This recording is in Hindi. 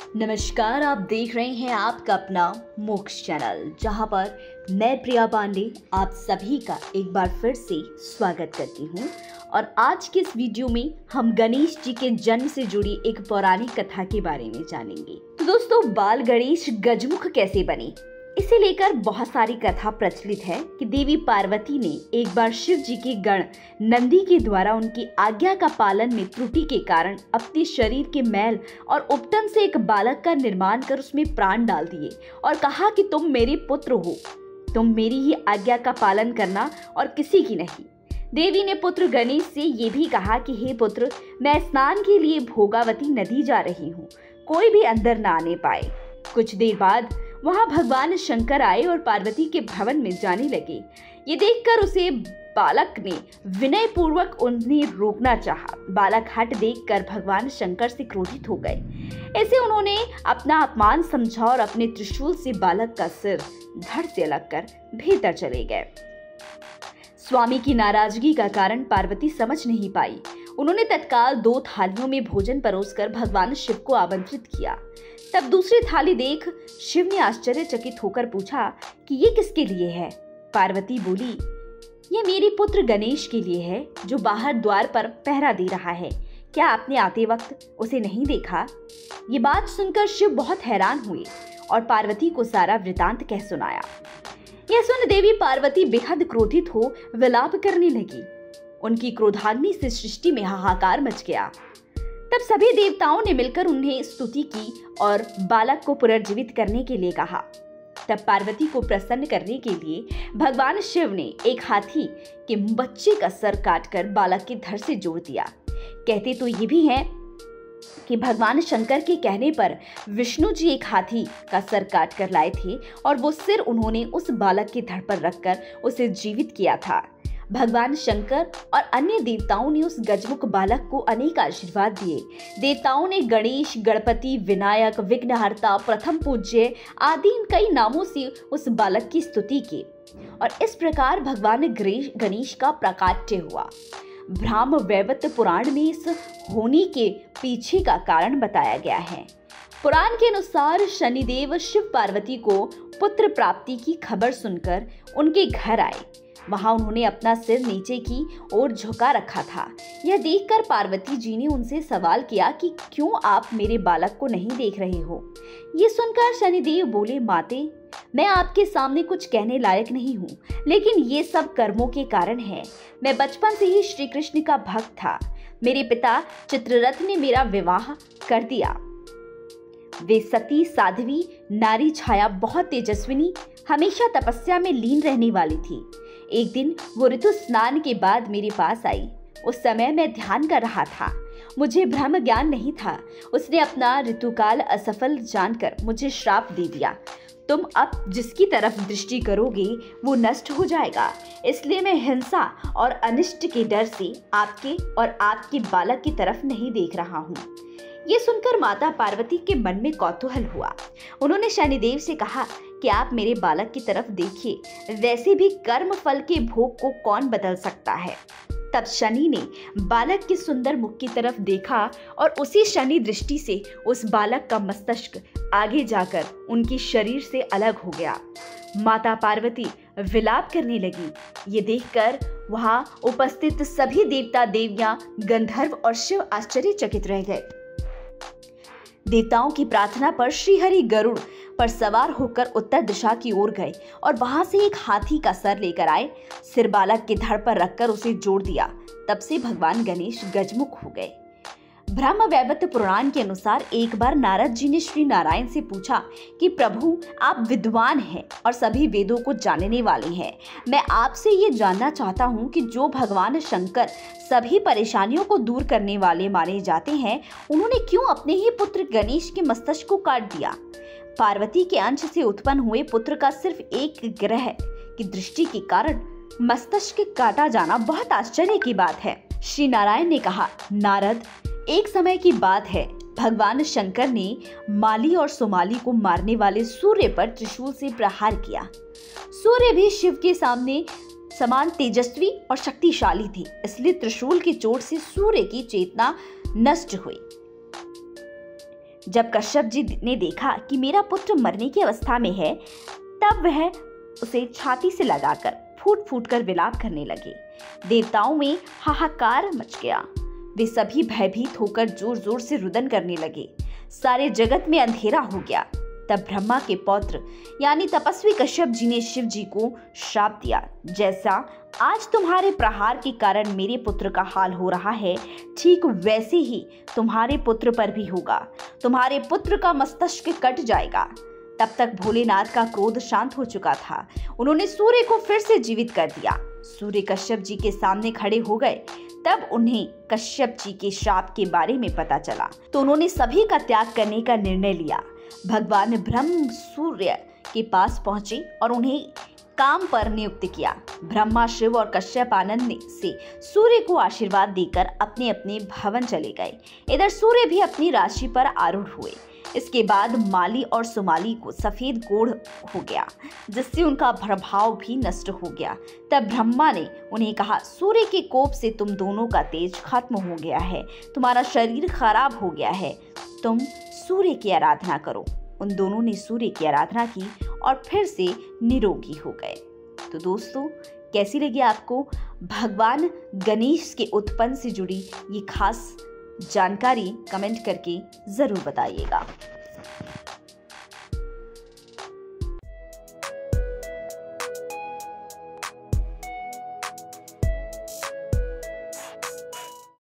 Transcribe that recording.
नमस्कार, आप देख रहे हैं आपका अपना मोक्ष चैनल, जहां पर मैं प्रिया पांडे आप सभी का एक बार फिर से स्वागत करती हूं। और आज के इस वीडियो में हम गणेश जी के जन्म से जुड़ी एक पौराणिक कथा के बारे में जानेंगे। तो दोस्तों, बाल गणेश गजमुख कैसे बने, इसे लेकर बहुत सारी कथा प्रचलित है कि देवी पार्वती ने एक बार शिव जी के गण नंदी के द्वारा उनकी आज्ञा का पालन में त्रुटि के कारण अपने शरीर के मैल और उपटन से एक बालक का निर्माण कर उसमें प्राण डाल दिए और कहा कि तुम मेरे पुत्र हो, तुम मेरी ही आज्ञा का पालन करना और किसी की नहीं। देवी ने पुत्र गणेश से ये भी कहा कि हे पुत्र, मैं स्नान के लिए भोगावती नदी जा रही हूँ, कोई भी अंदर न आने पाए। कुछ देर बाद वहां भगवान शंकर आए और पार्वती के भवन में जाने लगे। ये देखकर उसे बालक ने विनय पूर्वक उन्हें रोकना चाहा। बालक हट देखकर भगवान शंकर से क्रोधित हो गए। ऐसे उन्होंने अपना अपमान समझा और अपने त्रिशूल से बालक का सिर धड़ से अलग कर भीतर चले गए। स्वामी की नाराजगी का कारण पार्वती समझ नहीं पाई। उन्होंने तत्काल 2 थालियों में भोजन परोसकर भगवान शिव को आमंत्रित किया। तब दूसरी थाली देख शिव ने आश्चर्यचकित होकर पूछा कि ये किसके लिए है। पार्वती बोली, ये मेरे पुत्र गणेश के लिए है, जो बाहर द्वार पर पहरा दे रहा है। क्या आपने आते वक्त उसे नहीं देखा? ये बात सुनकर शिव बहुत हैरान हुए और पार्वती को सारा वृतांत कह सुनाया। यह सुन देवी पार्वती बेहद क्रोधित हो विलाप करने लगी। उनकी क्रोधाग्नि से सृष्टि में हाहाकार मच गया। तब सभी देवताओं ने मिलकर उन्हें स्तुति की और बालक को पुनर्जीवित करने के लिए कहा। तब पार्वती को प्रसन्न करने के लिए भगवान शिव ने एक हाथी के बच्चे का सर काटकर बालक के धड़ से जोड़ दिया। कहते तो ये भी हैं कि भगवान शंकर के कहने पर विष्णु जी एक हाथी का सर काट कर लाए थे और वो सिर उन्होंने उस बालक के धड़ पर रखकर उसे जीवित किया था। भगवान शंकर और अन्य देवताओं ने उस गजमुख बालक को अनेक आशीर्वाद दिए। देवताओं ने गणेश, गणपति, विनायक, विघ्नहर्ता, प्रथम पूज्य आदि इन कई नामों से उस बालक की स्तुति की और इस प्रकार भगवान गणेश का प्राकट्य हुआ। ब्रह्म वैवर्त पुराण में इस होनी के पीछे का कारण बताया गया है। पुराण के अनुसार शनिदेव शिव पार्वती को पुत्र प्राप्ति की खबर सुनकर उनके घर आए। वहां उन्होंने अपना सिर नीचे की ओर झुका रखा था। यह देखकर पार्वती जी ने उनसे सवाल किया कि क्यों आप मेरे बालक को नहीं देख रहे हो। ये सुनकर शनिदेव बोले, माते, मैं आपके सामने कुछ कहने लायक नहीं हूँ, लेकिन ये सब कर्मों के कारण है। मैं बचपन से ही श्री कृष्ण का भक्त था। मेरे पिता चित्ररथ ने मेरा विवाह कर दिया। वे सती साध्वी नारी छाया बहुत तेजस्विनी, हमेशा तपस्या में लीन रहने वाली थी। एक दिन वो ऋतु स्नान के बाद मेरे पास आई। उस समय मैं ध्यान कर रहा था, मुझे ब्रह्म ज्ञान नहीं था। उसने अपना ऋतुकाल असफल जानकर मुझे श्राप दे दिया। तुम अब जिसकी तरफ दृष्टि करोगे वो नष्ट हो जाएगा, इसलिए मैं हिंसा और अनिष्ट के डर से आपके और आपके बालक की तरफ नहीं देख रहा हूँ। ये सुनकर माता पार्वती के मन में कौतूहल हुआ। उन्होंने शनिदेव से कहा कि आप मेरे बालक की तरफ देखिए, वैसे भी कर्म फल के भोग को कौन बदल सकता है। तब शनि ने बालक के सुंदर मुख की तरफ देखा और उसी शनि दृष्टि से उस बालक का मस्तिष्क आगे जाकर उनके शरीर से अलग हो गया। माता पार्वती विलाप करने लगी। ये देखकर वहां उपस्थित सभी देवता देवियां, गंधर्व और शिव आश्चर्यचकित रह गए। देवताओं की प्रार्थना पर श्रीहरि गरुड़ पर सवार होकर उत्तर दिशा की ओर गए और वहां से एक हाथी का सर लेकर आए। सिर बालक के धड़ पर रखकर उसे जोड़ दिया। तब से भगवान गणेश गजमुख हो गए। ब्रह्म वैवर्त पुराण के अनुसार एक बार नारद जी ने श्री नारायण से पूछा कि प्रभु, आप विद्वान हैं और सभी वेदों को जानने वाले हैं। मैं आपसे ये जानना चाहता हूँ कि जो भगवान शंकर सभी परेशानियों को दूर करने वाले माने जाते हैं, उन्होंने क्यों अपने ही पुत्र गणेश के मस्तिष्क को काट दिया। पार्वती के अंश से उत्पन्न हुए पुत्र का सिर्फ एक ग्रह की दृष्टि के कारण मस्तिष्क काटा जाना बहुत आश्चर्य की बात है। श्री नारायण ने कहा, नारद, एक समय की बात है, भगवान शंकर ने माली और सोमाली को मारने वाले सूर्य पर त्रिशूल से प्रहार किया। सूर्य भी शिव के सामने समान तेजस्वी और शक्तिशाली थी, इसलिए त्रिशूल की चोट से सूर्य की चेतना नष्ट हुई। जब कश्यप जी ने देखा कि मेरा पुत्र मरने की अवस्था में है, तब वह उसे छाती से लगाकर फूट फूट कर विलाप करने लगे। देवताओं में हाहाकार मच गया। वे सभी भयभीत होकर जोर जोर से रुदन करने लगे। सारे जगत में अंधेरा हो गया। तब ब्रह्मा के पौत्र यानी तपस्वी कश्यप जी ने शिव जी को श्राप दिया, जैसा आज तुम्हारे प्रहार के कारण मेरे पुत्र का हाल हो रहा है, ठीक वैसे ही तुम्हारे पुत्र पर भी होगा। तुम्हारे पुत्र का मस्तिष्क कट जाएगा। तब तक भोलेनाथ का क्रोध शांत हो चुका था। उन्होंने सूर्य को फिर से जीवित कर दिया। सूर्य कश्यप जी के सामने खड़े हो गए। तब उन्हें कश्यप जी के श्राप के बारे में पता चला, तो उन्होंने सभी का त्याग करने का निर्णय लिया। भगवान ब्रह्म सूर्य के पास पहुंचे और उन्हें काम पर नियुक्त किया। ब्रह्मा, शिव और कश्यप आनंद से सूर्य को आशीर्वाद देकर अपने अपने भवन चले गए। इधर सूर्य भी अपनी राशि पर आरूढ़ हुए। इसके बाद माली और सुमाली को सफेद कोढ़ हो गया, जिससे उनका प्रभाव भी नष्ट हो गया। तब ब्रह्मा ने उन्हें कहा, सूर्य के कोप से तुम दोनों का तेज खत्म हो गया है, तुम्हारा शरीर खराब हो गया है, तुम सूर्य की आराधना करो। उन दोनों ने सूर्य की आराधना की और फिर से निरोगी हो गए। तो दोस्तों, कैसी लगी आपको भगवान गणेश के उत्पन्न से जुड़ी ये खास जानकारी? कमेंट करके जरूर बताइएगा।